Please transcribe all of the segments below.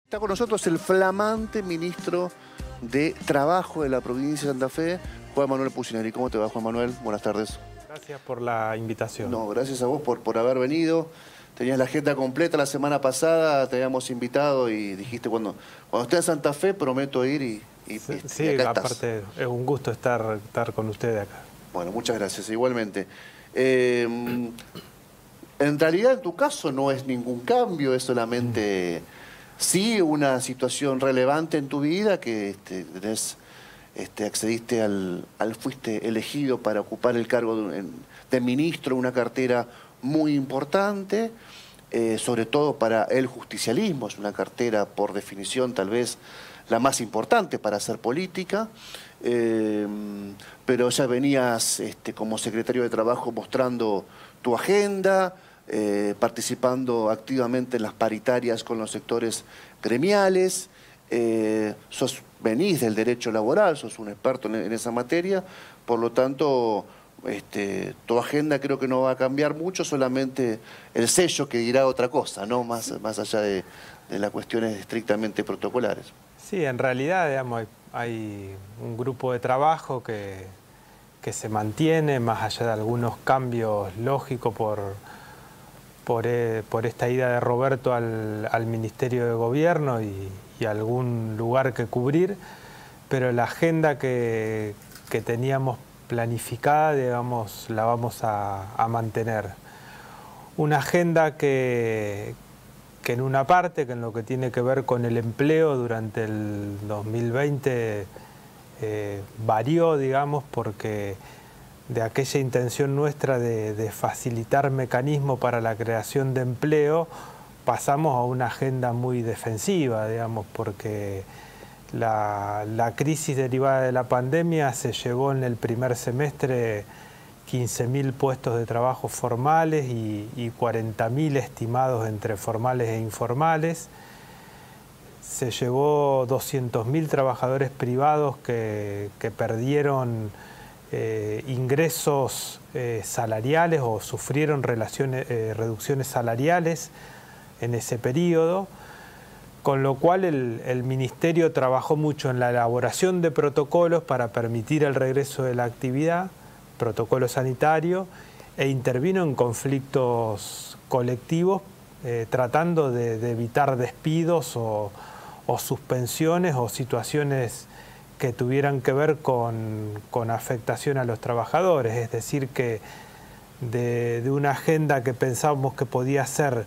Está con nosotros el flamante ministro de Trabajo de la provincia de Santa Fe, Juan Manuel Pucineri. ¿Cómo te va, Juan Manuel? Buenas tardes. Gracias por la invitación. No, gracias a vos por haber venido. Tenías la agenda completa la semana pasada, te habíamos invitado y dijiste, cuando esté en Santa Fe prometo ir y sí, acá aparte estás. es un gusto estar con ustedes acá. Bueno, muchas gracias, igualmente. En realidad en tu caso no es ningún cambio, es solamente... Sí, una situación relevante en tu vida, que accediste fuiste elegido para ocupar el cargo de ministro, una cartera muy importante, sobre todo para el justicialismo, es una cartera por definición tal vez la más importante para hacer política, pero ya venías como secretario de Trabajo mostrando tu agenda, participando activamente en las paritarias con los sectores gremiales, venís del derecho laboral, sos un experto en esa materia, por lo tanto tu agenda creo que no va a cambiar mucho, solamente el sello que dirá otra cosa, ¿no? Más allá de las cuestiones estrictamente protocolares. Sí, en realidad, digamos, hay un grupo de trabajo que se mantiene, más allá de algunos cambios lógicos por esta ida de Roberto al Ministerio de Gobierno y algún lugar que cubrir, pero la agenda que teníamos planificada, digamos, la vamos a mantener. Una agenda que en una parte, que en lo que tiene que ver con el empleo durante el 2020 varió, digamos, porque de aquella intención nuestra de facilitar mecanismos para la creación de empleo, pasamos a una agenda muy defensiva, digamos, porque la crisis derivada de la pandemia se llevó en el primer semestre 15.000 puestos de trabajo formales y 40.000 estimados entre formales e informales. Se llevó 200.000 trabajadores privados que perdieron ingresos salariales o sufrieron reducciones salariales en ese periodo, con lo cual el Ministerio trabajó mucho en la elaboración de protocolos para permitir el regreso de la actividad, protocolo sanitario, e intervino en conflictos colectivos tratando de evitar despidos o suspensiones o situaciones que tuvieran que ver con afectación a los trabajadores, es decir, que de una agenda que pensábamos que podía ser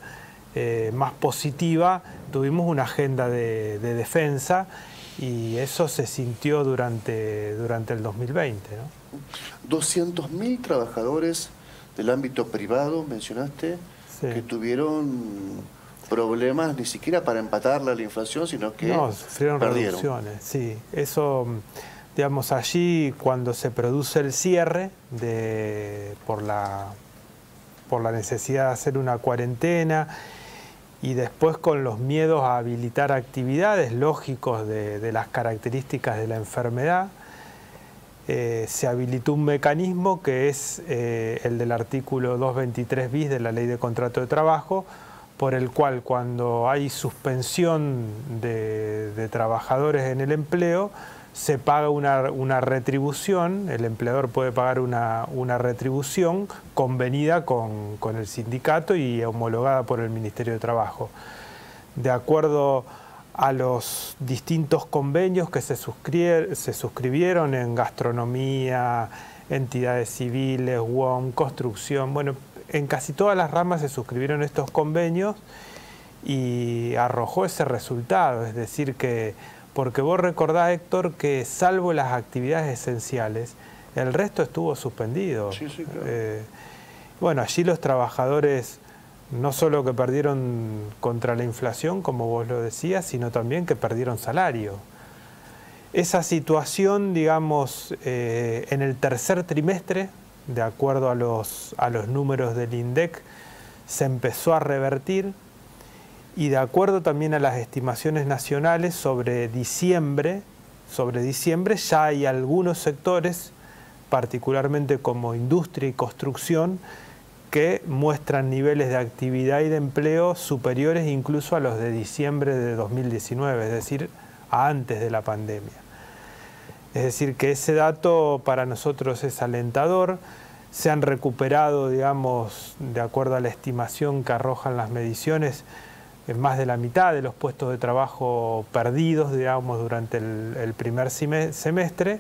más positiva, tuvimos una agenda de defensa y eso se sintió durante el 2020, ¿no? 200.000 trabajadores del ámbito privado, mencionaste, sí, que tuvieron problemas ni siquiera para empatarla a la inflación, sino que sufrieron perdieron. Reducciones, sí. Eso, digamos, allí cuando se produce el cierre por la necesidad de hacer una cuarentena y después con los miedos a habilitar actividades lógicos de las características de la enfermedad, se habilitó un mecanismo que es el del artículo 223 bis de la Ley de Contrato de Trabajo, por el cual cuando hay suspensión de trabajadores en el empleo, se paga una retribución, el empleador puede pagar una retribución convenida con el sindicato y homologada por el Ministerio de Trabajo. De acuerdo a los distintos convenios que se suscribieron en gastronomía, entidades civiles, UOM, construcción, bueno, en casi todas las ramas se suscribieron estos convenios y arrojó ese resultado, es decir que, porque vos recordás, Héctor, que salvo las actividades esenciales, el resto estuvo suspendido. Sí, sí, claro. Bueno, allí los trabajadores no solo que perdieron contra la inflación, como vos lo decías, sino también que perdieron salario. Esa situación, digamos, en el tercer trimestre, de acuerdo a los números del INDEC, se empezó a revertir y de acuerdo también a las estimaciones nacionales sobre diciembre ya hay algunos sectores, particularmente como industria y construcción, que muestran niveles de actividad y de empleo superiores incluso a los de diciembre de 2019, es decir, a antes de la pandemia. Es decir, que ese dato para nosotros es alentador. Se han recuperado, digamos, de acuerdo a la estimación que arrojan las mediciones, en más de la mitad de los puestos de trabajo perdidos, digamos, durante el primer semestre,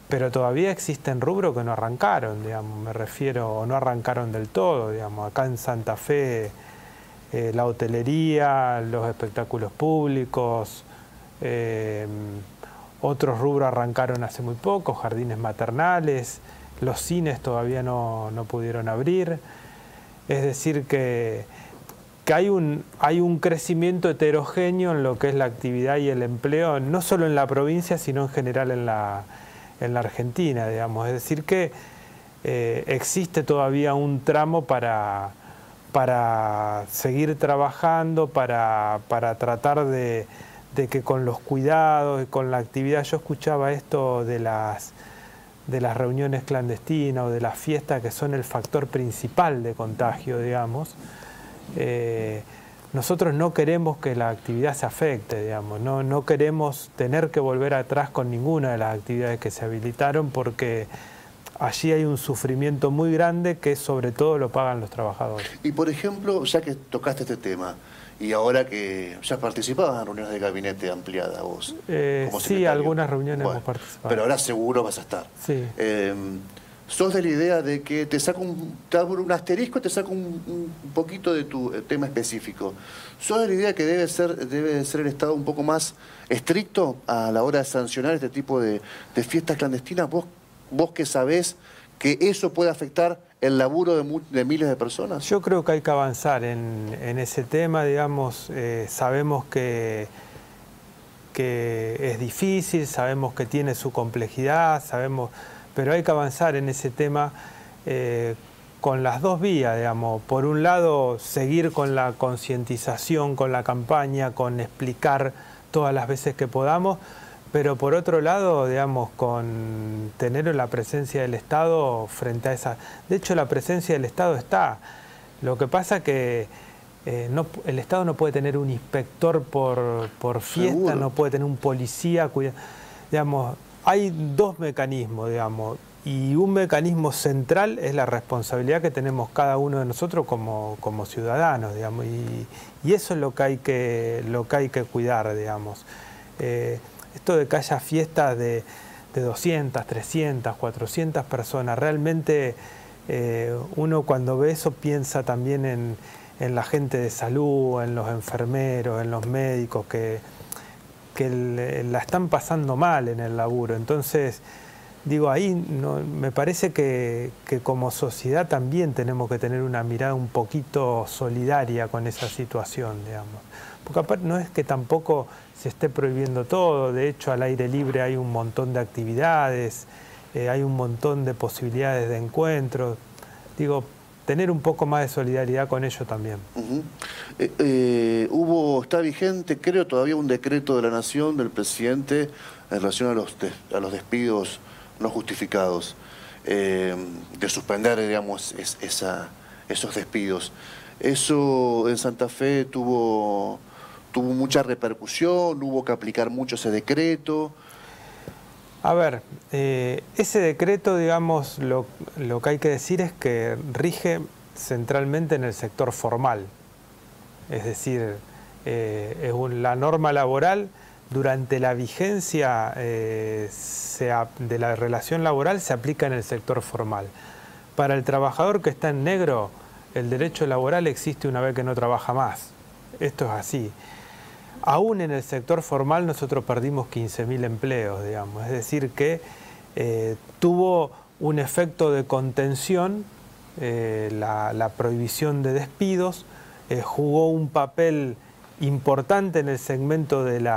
pero todavía existen rubros que no arrancaron, digamos, me refiero, o no arrancaron del todo, digamos. Acá en Santa Fe, la hotelería, los espectáculos públicos, otros rubros arrancaron hace muy poco, jardines maternales, los cines todavía no pudieron abrir. Es decir que hay un crecimiento heterogéneo en lo que es la actividad y el empleo, no solo en la provincia, sino en general en la Argentina, digamos. Es decir que existe todavía un tramo para seguir trabajando, para tratar de que con los cuidados y con la actividad. Yo escuchaba esto de las reuniones clandestinas o de las fiestas, que son el factor principal de contagio, digamos. Nosotros no queremos que la actividad se afecte, digamos. No queremos tener que volver atrás con ninguna de las actividades que se habilitaron, porque allí hay un sufrimiento muy grande que sobre todo lo pagan los trabajadores. Y por ejemplo, ya que tocaste este tema, y ahora que ya participabas en reuniones de gabinete ampliada vos, como sí, secretario. Algunas reuniones hemos participado. Pero ahora seguro vas a estar. Sí. ¿Sos de la idea de que te abro un asterisco, te saco un poquito de tu tema específico? ¿Sos de la idea que debe ser el Estado un poco más estricto a la hora de sancionar este tipo de fiestas clandestinas? ¿Vos que sabés que eso puede afectar el laburo de miles de personas? Yo creo que hay que avanzar en ese tema, digamos. Sabemos que es difícil, sabemos que tiene su complejidad, pero hay que avanzar en ese tema con las dos vías, digamos. Por un lado, seguir con la concientización, con la campaña, con explicar todas las veces que podamos, pero por otro lado, digamos, con tener la presencia del Estado frente a esa. De hecho, la presencia del Estado está. Lo que pasa que el Estado no puede tener un inspector por fiesta, Seguro. no puede tener un policía, digamos. Hay dos mecanismos, digamos, y un mecanismo central es la responsabilidad que tenemos cada uno de nosotros como ciudadanos, digamos, y eso es lo que hay que cuidar, digamos. Esto de que haya fiestas de 200, 300, 400 personas, realmente uno cuando ve eso piensa también en la gente de salud, en los enfermeros, en los médicos que la están pasando mal en el laburo. Entonces, digo, ahí me parece que como sociedad también tenemos que tener una mirada un poquito solidaria con esa situación, digamos. Porque aparte no es que tampoco se esté prohibiendo todo, de hecho al aire libre hay un montón de actividades, hay un montón de posibilidades de encuentros. Digo, tener un poco más de solidaridad con ello también. Está vigente, creo, todavía un decreto de la Nación, del presidente, en relación a los despidos no justificados, de suspender, digamos, esos despidos. Eso en Santa Fe tuvo mucha repercusión, hubo que aplicar mucho ese decreto. A ver, ese decreto, digamos, lo que hay que decir es que rige centralmente en el sector formal. Es decir, la norma laboral durante la vigencia de la relación laboral se aplica en el sector formal. Para el trabajador que está en negro, el derecho laboral existe una vez que no trabaja más. Esto es así. Aún en el sector formal nosotros perdimos 15.000 empleos, digamos. Es decir que tuvo un efecto de contención, la prohibición de despidos, jugó un papel importante en el segmento del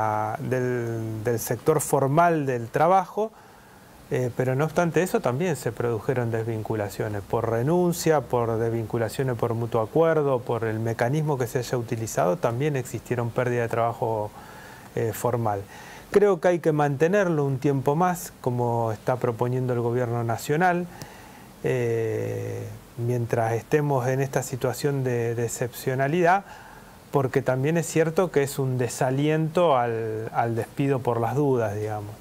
sector formal del trabajo, pero no obstante eso también se produjeron desvinculaciones por renuncia, por desvinculaciones por mutuo acuerdo, por el mecanismo que se haya utilizado, también existieron pérdidas de trabajo formal. Creo que hay que mantenerlo un tiempo más, como está proponiendo el gobierno nacional. mientras estemos en esta situación de excepcionalidad, porque también es cierto que es un desaliento al despido por las dudas, digamos.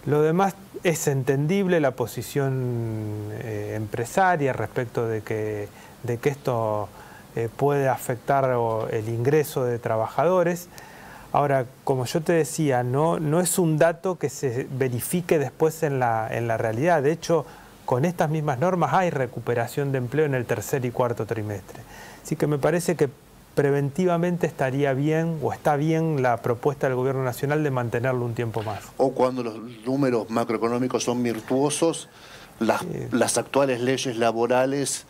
Lo demás es entendible, la posición empresaria respecto de que esto puede afectar el ingreso de trabajadores. Ahora, como yo te decía, no es un dato que se verifique después en la realidad. De hecho, con estas mismas normas hay recuperación de empleo en el tercer y cuarto trimestre. Así que me parece que preventivamente estaría bien, o está bien, la propuesta del Gobierno Nacional de mantenerlo un tiempo más. O cuando los números macroeconómicos son virtuosos, las actuales leyes laborales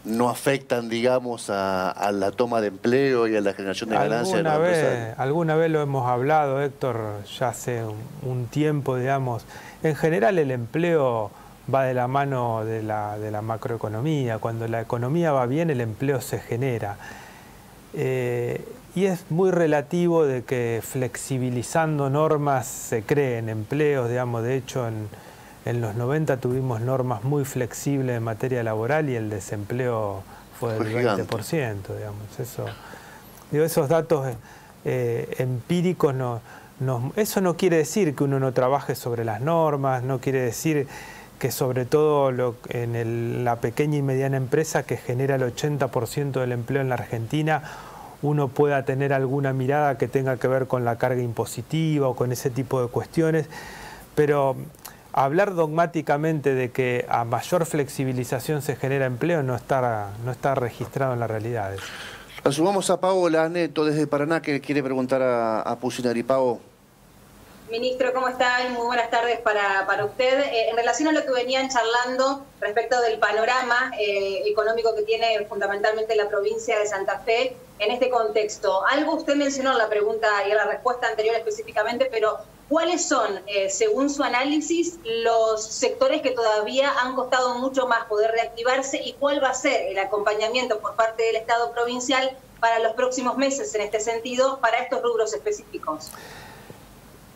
no afectan, digamos, a la toma de empleo y a la generación de ganancias de los empresarios. Alguna vez lo hemos hablado, Héctor, ya hace un tiempo, digamos. En general el empleo va de la mano de la macroeconomía. Cuando la economía va bien, el empleo se genera. Y es muy relativo de que flexibilizando normas se creen empleos, digamos. De hecho, en los 90 tuvimos normas muy flexibles en materia laboral y el desempleo fue del 20%, digamos. Esos datos empíricos eso no quiere decir que uno no trabaje sobre las normas, no quiere decir que sobre todo en la pequeña y mediana empresa que genera el 80% del empleo en la Argentina, uno pueda tener alguna mirada que tenga que ver con la carga impositiva o con ese tipo de cuestiones, pero hablar dogmáticamente de que a mayor flexibilización se genera empleo no está registrado en la realidad. La sumamos a Paola Neto desde Paraná, que quiere preguntar a Pucineri. Pao. Ministro, ¿cómo está? Y muy buenas tardes para usted. En relación a lo que venían charlando respecto del panorama económico que tiene fundamentalmente la provincia de Santa Fe en este contexto, algo usted mencionó en la pregunta y en la respuesta anterior específicamente, pero ¿cuáles son, según su análisis, los sectores que todavía han costado mucho más poder reactivarse y cuál va a ser el acompañamiento por parte del Estado provincial para los próximos meses en este sentido, para estos rubros específicos?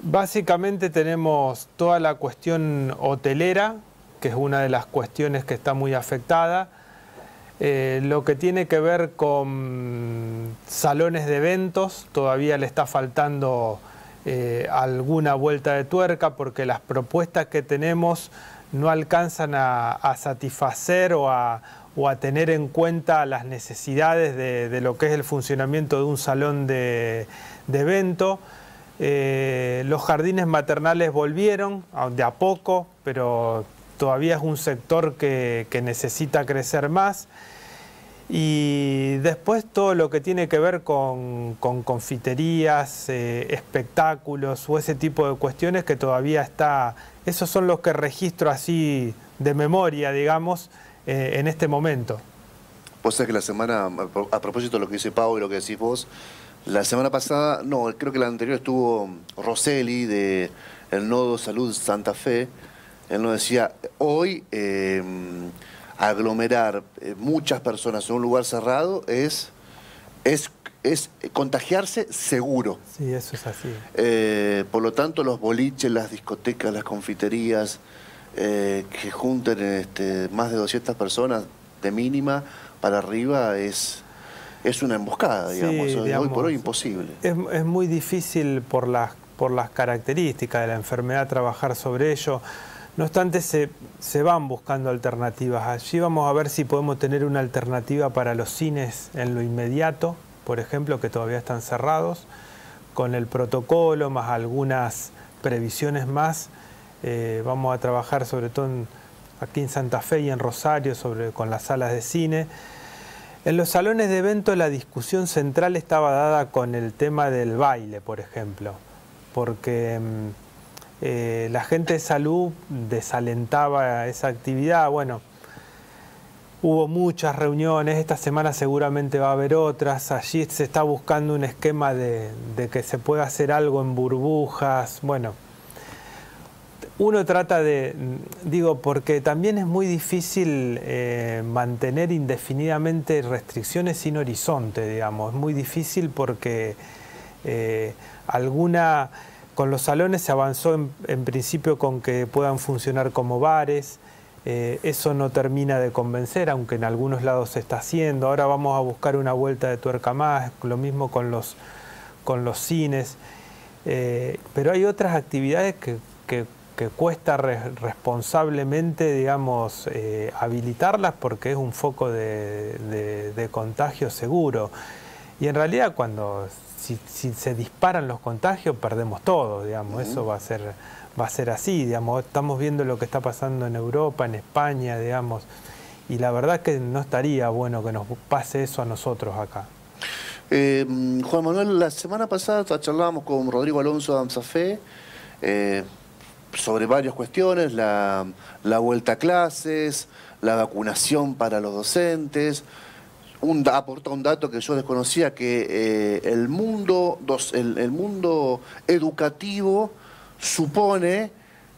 Básicamente tenemos toda la cuestión hotelera, que es una de las cuestiones que está muy afectada. Lo que tiene que ver con salones de eventos, todavía le está faltando alguna vuelta de tuerca porque las propuestas que tenemos no alcanzan a satisfacer o a tener en cuenta las necesidades de lo que es el funcionamiento de un salón de evento. Los jardines maternales volvieron de a poco, pero todavía es un sector que necesita crecer más. Y después todo lo que tiene que ver con confiterías, espectáculos o ese tipo de cuestiones que todavía está... Esos son los que registro así de memoria, digamos, en este momento. Vos sabés que la semana, a propósito de lo que dice Pau y lo que decís vos, la semana pasada, no, creo que la anterior estuvo Rosselli de el Nodo Salud Santa Fe. Él nos decía, hoy aglomerar muchas personas en un lugar cerrado es contagiarse seguro. Sí, eso es así. Por lo tanto, los boliches, las discotecas, las confiterías, que junten más de 200 personas de mínima para arriba es una emboscada, digamos. Sí, digamos, hoy por hoy imposible. Es muy difícil por las características de la enfermedad trabajar sobre ello. No obstante, se van buscando alternativas. Allí vamos a ver si podemos tener una alternativa para los cines en lo inmediato, por ejemplo, que todavía están cerrados, con el protocolo, más algunas previsiones más. Vamos a trabajar sobre todo aquí en Santa Fe y en Rosario con las salas de cine. En los salones de eventos la discusión central estaba dada con el tema del baile, por ejemplo, porque la gente de salud desalentaba esa actividad. Bueno, hubo muchas reuniones, esta semana seguramente va a haber otras. Allí se está buscando un esquema de que se pueda hacer algo en burbujas. Bueno, uno trata porque también es muy difícil mantener indefinidamente restricciones sin horizonte, digamos. Es muy difícil porque con los salones se avanzó en principio con que puedan funcionar como bares. Eso no termina de convencer, aunque en algunos lados se está haciendo. Ahora vamos a buscar una vuelta de tuerca más, lo mismo con los cines. Pero hay otras actividades que cuesta responsablemente, digamos, habilitarlas porque es un foco de contagio seguro. Y en realidad si se disparan los contagios, perdemos todo, digamos. Eso va a ser así, digamos. Estamos viendo lo que está pasando en Europa, en España, digamos. Y la verdad que no estaría bueno que nos pase eso a nosotros acá. Juan Manuel, la semana pasada charlábamos con Rodrigo Alonso de AMSAFE sobre varias cuestiones, la vuelta a clases, la vacunación para los docentes. Aporta un dato que yo desconocía, que el mundo educativo supone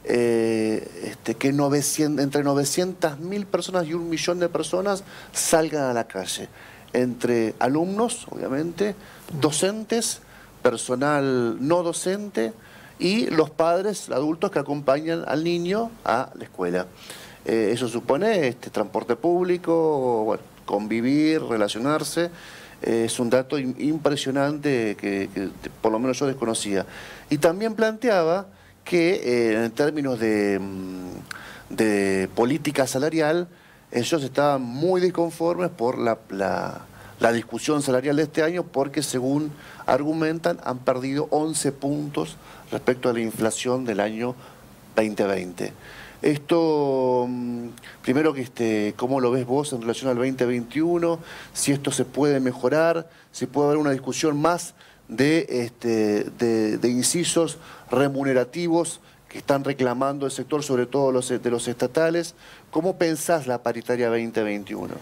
que entre 900.000 personas y 1 millón de personas salgan a la calle. Entre alumnos, obviamente, docentes, personal no docente y los padres, adultos que acompañan al niño a la escuela. Eso supone transporte público, bueno, convivir, relacionarse. Es un dato impresionante que por lo menos yo desconocía. Y también planteaba que en términos de política salarial, ellos estaban muy disconformes por la discusión salarial de este año porque, según argumentan, han perdido 11 puntos respecto a la inflación del año 2020. Esto, primero, ¿cómo lo ves vos en relación al 2021? Si esto se puede mejorar, si puede haber una discusión más de incisos remunerativos que están reclamando el sector, sobre todo de los estatales. ¿Cómo pensás la paritaria 2021?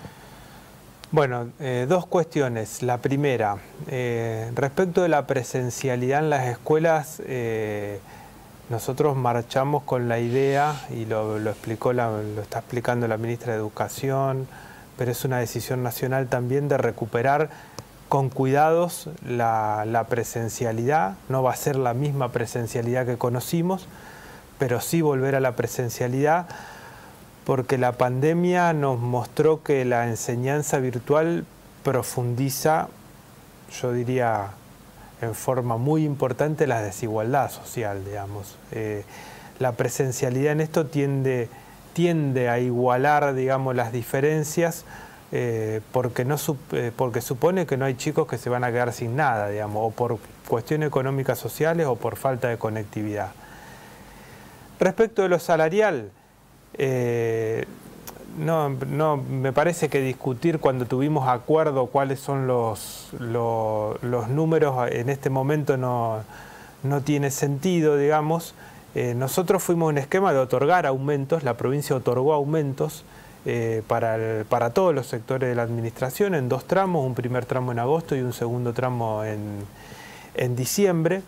Bueno, dos cuestiones. La primera, respecto de la presencialidad en las escuelas, nosotros marchamos con la idea, y lo está explicando la ministra de Educación, pero es una decisión nacional también, de recuperar con cuidados la presencialidad. No va a ser la misma presencialidad que conocimos, pero sí volver a la presencialidad, porque la pandemia nos mostró que la enseñanza virtual profundiza, yo diría, en forma muy importante la desigualdad social, digamos. La presencialidad en esto tiende a igualar, digamos, las diferencias, porque supone que no hay chicos que se van a quedar sin nada, digamos, o por cuestiones económicas sociales o por falta de conectividad. Respecto de lo salarial, no me parece que discutir cuando tuvimos acuerdo cuáles son los números en este momento no tiene sentido, digamos. Nosotros fuimos un esquema de otorgar aumentos, la provincia otorgó aumentos para todos los sectores de la administración en 2 tramos, un primer tramo en agosto y un segundo tramo en diciembre.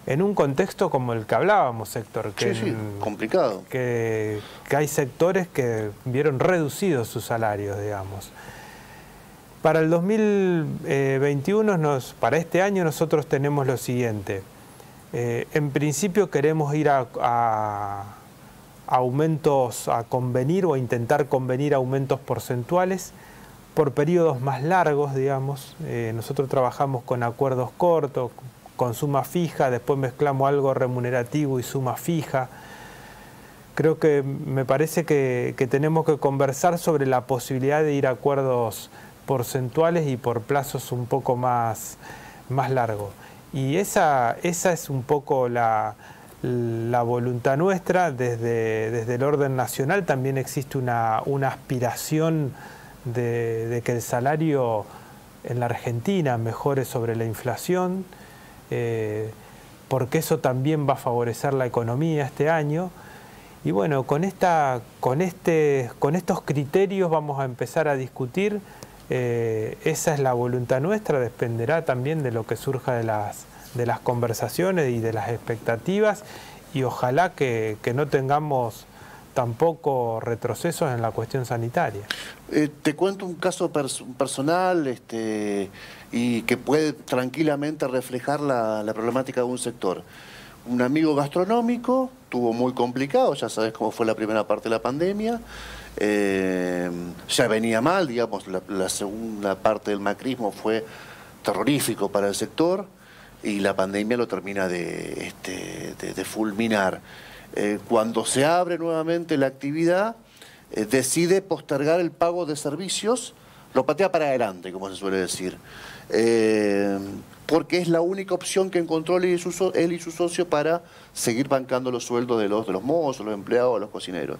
En un contexto como el que hablábamos, Héctor, que sí, complicado. Que hay sectores que vieron reducidos sus salarios, digamos. Para el 2021, para este año, nosotros tenemos lo siguiente. En principio queremos ir a aumentos, a convenir o a intentar convenir aumentos porcentuales por periodos más largos, digamos. Nosotros trabajamos con acuerdos cortos, con suma fija, después mezclamos algo remunerativo y suma fija. Creo que me parece que tenemos que conversar sobre la posibilidad de ir a acuerdos porcentuales y por plazos un poco más largos. Y esa es un poco la voluntad nuestra. Desde el orden nacional también existe una aspiración de que el salario en la Argentina mejore sobre la inflación, porque eso también va a favorecer la economía este año. Y bueno, con estos criterios vamos a empezar a discutir. Esa es la voluntad nuestra, dependerá también de lo que surja de las conversaciones y de las expectativas, y ojalá que no tengamos tampoco retrocesos en la cuestión sanitaria. Te cuento un caso personal y que puede tranquilamente reflejar la problemática de un sector. un amigo gastronómico, tuvo muy complicado, ya sabes cómo fue la primera parte de la pandemia, ya venía mal, digamos, la segunda parte del macrismo fue terrorífico para el sector y la pandemia lo termina de fulminar. Cuando se abre nuevamente la actividad, decide postergar el pago de servicios, lo patea para adelante, como se suele decir, porque es la única opción que encontró él y su socio para seguir bancando los sueldos de los mozos, los empleados, los cocineros.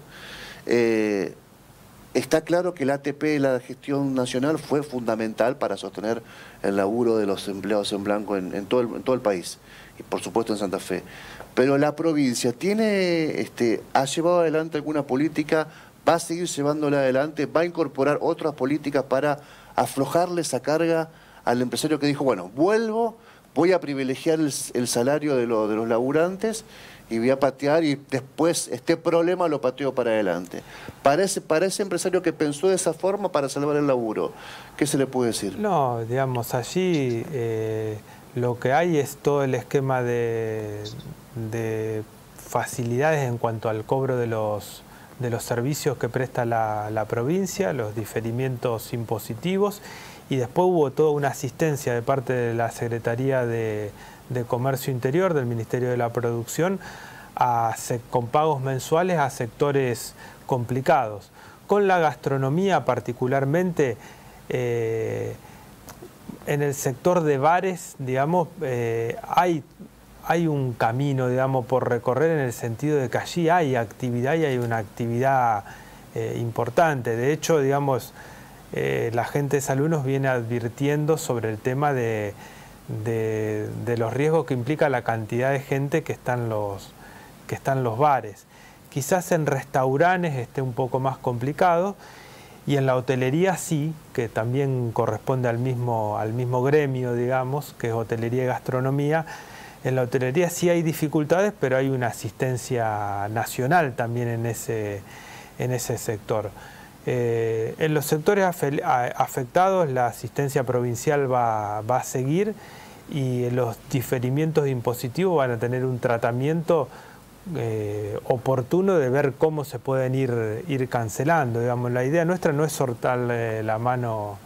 Está claro que el ATP de la gestión nacional fue fundamental para sostener el laburo de los empleados en blanco en todo el país, y por supuesto en Santa Fe. Pero la provincia ha llevado adelante alguna política, va a seguir llevándola adelante, va a incorporar otras políticas para aflojarle esa carga al empresario que dijo, bueno, vuelvo, voy a privilegiar el salario de los laburantes y voy a patear y después este problema lo pateo para adelante. Para ese empresario que pensó de esa forma para salvar el laburo, ¿qué se le puede decir? No, digamos, allí lo que hay es todo el esquema de facilidades en cuanto al cobro de los servicios que presta la provincia, los diferimientos impositivos, y después hubo toda una asistencia de parte de la Secretaría de Comercio Interior, del Ministerio de la Producción, con pagos mensuales a sectores complicados. Con la gastronomía particularmente, en el sector de bares, digamos, hay un camino, digamos, por recorrer, en el sentido de que allí hay actividad y hay una actividad importante. De hecho, digamos, la gente de salud nos viene advirtiendo sobre el tema de los riesgos que implica la cantidad de gente que está en los bares. Quizás en restaurantes esté un poco más complicado, y en la hotelería sí, que también corresponde al mismo gremio, digamos, que es hotelería y gastronomía. En la hotelería sí hay dificultades, pero hay una asistencia nacional también en ese sector. En los sectores afectados la asistencia provincial va a seguir, y los diferimientos impositivos van a tener un tratamiento oportuno de ver cómo se pueden ir cancelando. Digamos, la idea nuestra no es soltarle la mano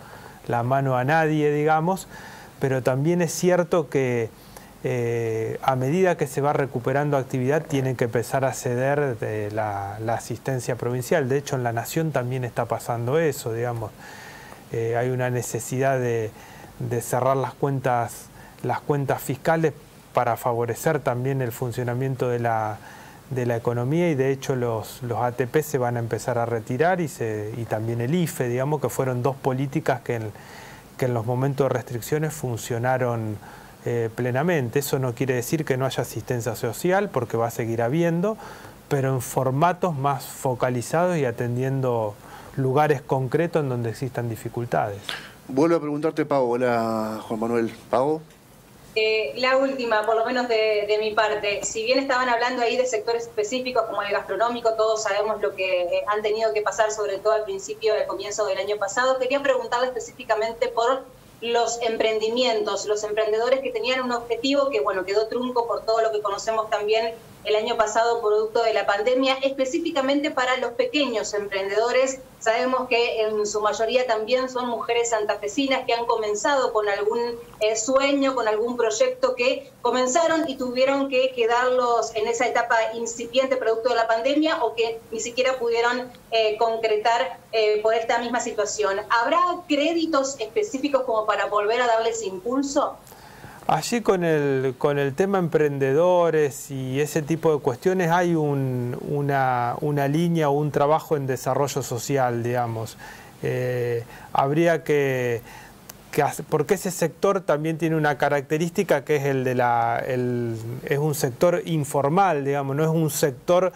a nadie, digamos, pero también es cierto que a medida que se va recuperando actividad tienen que empezar a ceder la asistencia provincial. De hecho, en la Nación también está pasando eso, digamos. Hay una necesidad de cerrar las cuentas fiscales para favorecer también el funcionamiento de la economía, y de hecho los ATP se van a empezar a retirar, y también el IFE, digamos, que fueron dos políticas que en los momentos de restricciones funcionaron plenamente. Eso no quiere decir que no haya asistencia social, porque va a seguir habiendo, pero en formatos más focalizados y atendiendo lugares concretos en donde existan dificultades. Vuelvo a preguntarte, Pau. Hola, Juan Manuel. Pau. La última, por lo menos de mi parte. Si bien estaban hablando ahí de sectores específicos como el gastronómico, todos sabemos lo que han tenido que pasar, sobre todo al principio, al comienzo del año pasado. Quería preguntarle específicamente por los emprendimientos, los emprendedores que tenían un objetivo que, bueno, quedó trunco por todo lo que conocemos también el año pasado producto de la pandemia, específicamente para los pequeños emprendedores. Sabemos que en su mayoría también son mujeres santafesinas que han comenzado con algún sueño, con algún proyecto que comenzaron y tuvieron que quedarlos en esa etapa incipiente producto de la pandemia, o que ni siquiera pudieron concretar por esta misma situación. ¿Habrá créditos específicos como para volver a darles impulso? Allí con el tema emprendedores y ese tipo de cuestiones hay una línea o un trabajo en desarrollo social, digamos. Habría que porque ese sector también tiene una característica, que es es un sector informal, digamos, no es un sector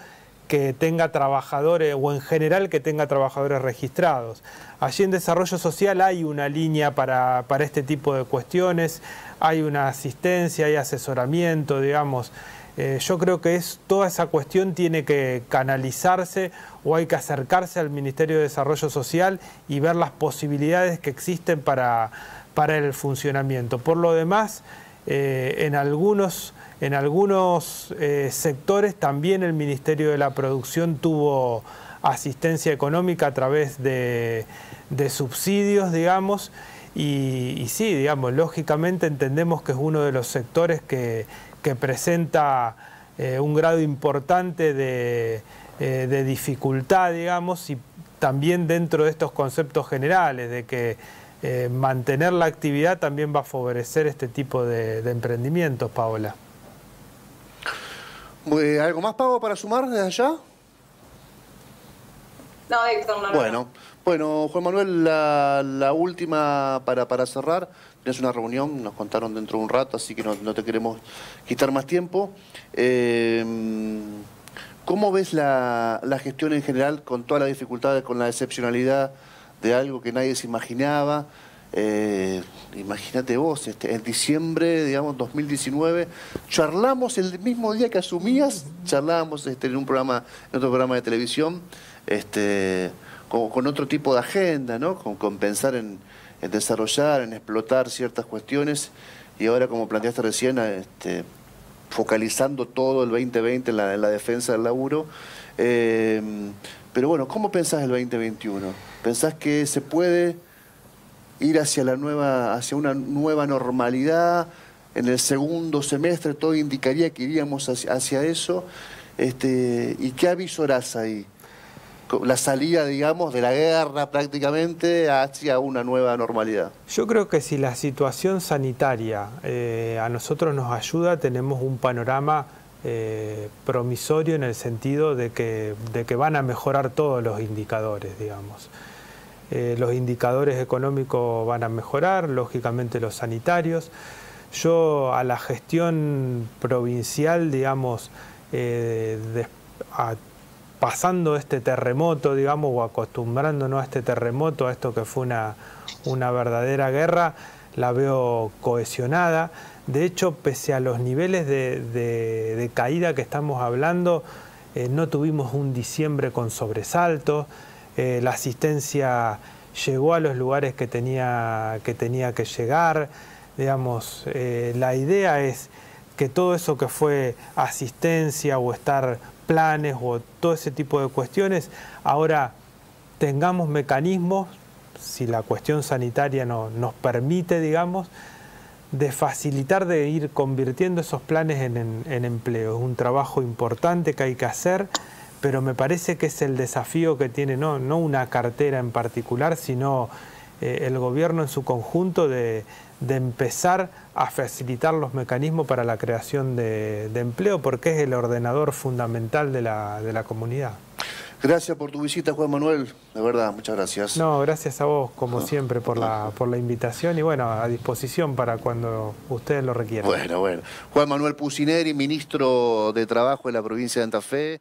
que tenga trabajadores, o en general que tenga trabajadores registrados. Allí en desarrollo social hay una línea para este tipo de cuestiones, hay una asistencia, hay asesoramiento, digamos. Yo creo que toda esa cuestión tiene que canalizarse, o hay que acercarse al Ministerio de Desarrollo Social y ver las posibilidades que existen para el funcionamiento. Por lo demás, en algunos sectores también el Ministerio de la Producción tuvo asistencia económica a través de subsidios, digamos, y sí, digamos, lógicamente entendemos que es uno de los sectores que presenta un grado importante de dificultad, digamos, y también dentro de estos conceptos generales de que mantener la actividad también va a favorecer este tipo de emprendimientos, Paola. ¿Algo más, Pavo, para sumar desde allá? No, Héctor, no. Bueno, Juan Manuel, la última para cerrar. Tienes una reunión, nos contaron dentro de un rato, así que no te queremos quitar más tiempo. ¿Cómo ves la gestión en general con todas las dificultades, con la excepcionalidad de algo que nadie se imaginaba? Imagínate vos, en diciembre, digamos, 2019, charlamos el mismo día que asumías, charlábamos en otro programa de televisión, con otro tipo de agenda, ¿no? Con pensar en desarrollar, en explotar ciertas cuestiones, y ahora, como planteaste recién, focalizando todo el 2020 en la defensa del laburo. Pero bueno, ¿cómo pensás el 2021? ¿Pensás que se puede ir hacia una nueva normalidad? En el segundo semestre todo indicaría que iríamos hacia eso. ¿Y qué avisorás ahí? La salida, digamos, de la guerra prácticamente hacia una nueva normalidad. Yo creo que si la situación sanitaria a nosotros nos ayuda, tenemos un panorama promisorio en el sentido de que van a mejorar todos los indicadores, digamos. Los indicadores económicos van a mejorar, lógicamente los sanitarios. Yo a la gestión provincial, digamos, pasando este terremoto, digamos, o acostumbrándonos a este terremoto, a esto que fue una verdadera guerra, la veo cohesionada. De hecho, pese a los niveles de caída que estamos hablando, no tuvimos un diciembre con sobresaltos, la asistencia llegó a los lugares que tenía que llegar, digamos, la idea es que todo eso que fue asistencia o estar planes o todo ese tipo de cuestiones, ahora tengamos mecanismos, si la cuestión sanitaria nos permite, digamos, de facilitar, de ir convirtiendo esos planes en empleo. Es un trabajo importante que hay que hacer, pero me parece que es el desafío que tiene no una cartera en particular, sino el gobierno en su conjunto de empezar a facilitar los mecanismos para la creación de empleo, porque es el ordenador fundamental de la comunidad. Gracias por tu visita, Juan Manuel, de verdad, muchas gracias. No, gracias a vos, como siempre, por la invitación y bueno, a disposición para cuando ustedes lo requieran. Bueno. Juan Manuel Pucineri, ministro de Trabajo de la provincia de Santa Fe.